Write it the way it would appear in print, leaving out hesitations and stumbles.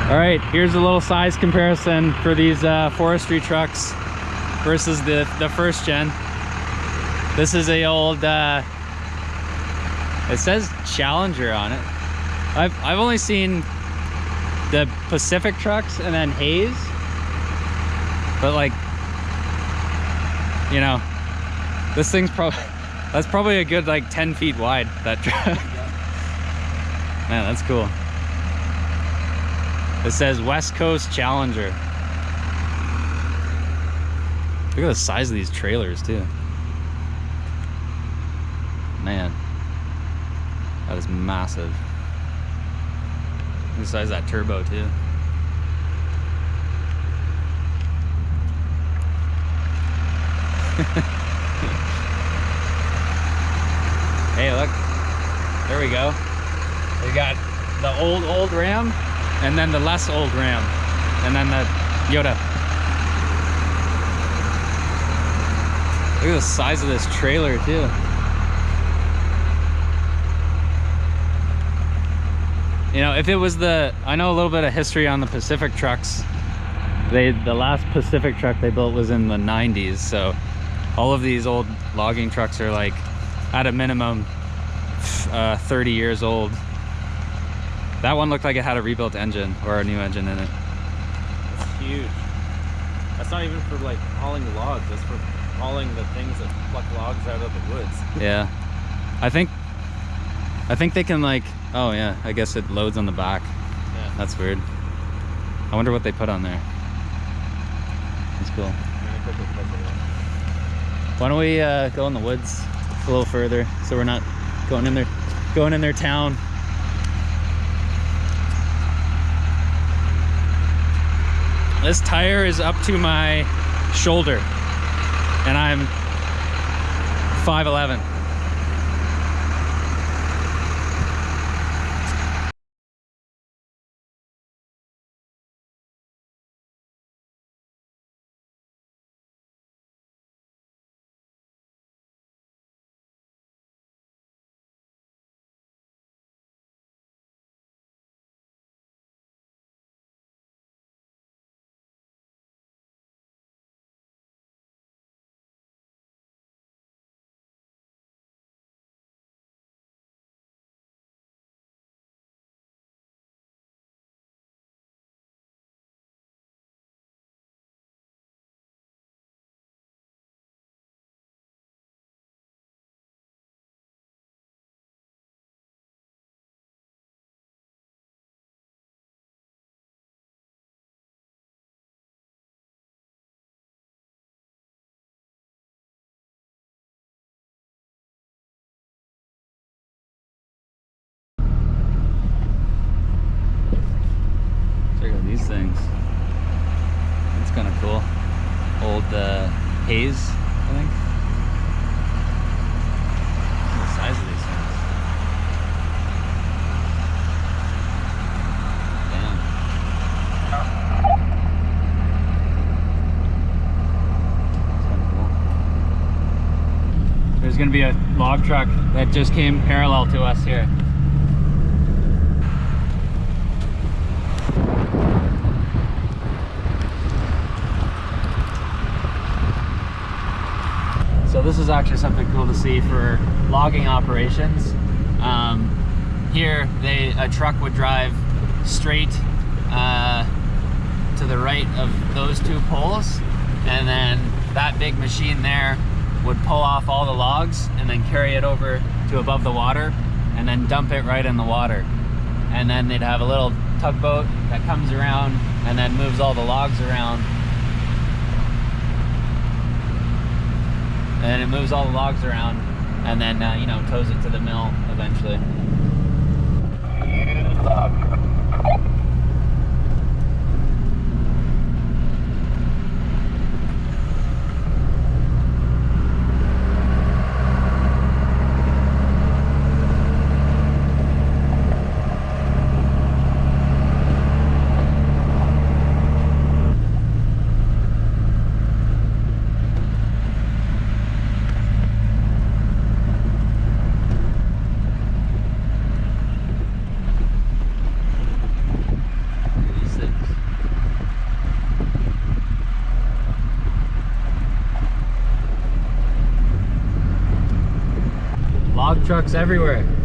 All right, here's a little size comparison for these forestry trucks versus the first gen. This is a old, it says Challenger on it. I've only seen the Pacific trucks and then Hayes, but like, you know, this thing's that's probably a good like 10 feet wide, that truck. Man, that's cool. It says West Coast Challenger. Look at the size of these trailers too. Man, that is massive. Look at the size of that turbo too. Hey, look, there we go. We got the old Ram, and then the less old Ram, and then the Yoda. Look at the size of this trailer too. You know, if it was I know a little bit of history on the Pacific trucks. The last Pacific truck they built was in the 90s, so all of these old logging trucks are like, at a minimum, 30 years old. That one looked like it had a rebuilt engine or a new engine in it. That's huge. That's not even for like hauling logs, that's for hauling the things that pluck logs out of the woods. Yeah. I think they can like, oh yeah, I guess it loads on the back. Yeah. That's weird. I wonder what they put on there. That's cool. Why don't we go in the woods a little further so we're not going in their town. This tire is up to my shoulder and I'm 5'11". Check out these things. That's kind of cool. Old Hayes, I think. Look at the size of these things. Damn. That's kind of cool. There's gonna be a log truck that just came parallel to us here. So this is actually something cool to see for logging operations. Here, a truck would drive straight to the right of those two poles, and then that big machine there would pull off all the logs and then carry it over to above the water and then dump it right in the water. And then they'd have a little tugboat that comes around and then moves all the logs around. And it moves all the logs around and then, you know, tows it to the mill eventually. Log trucks everywhere.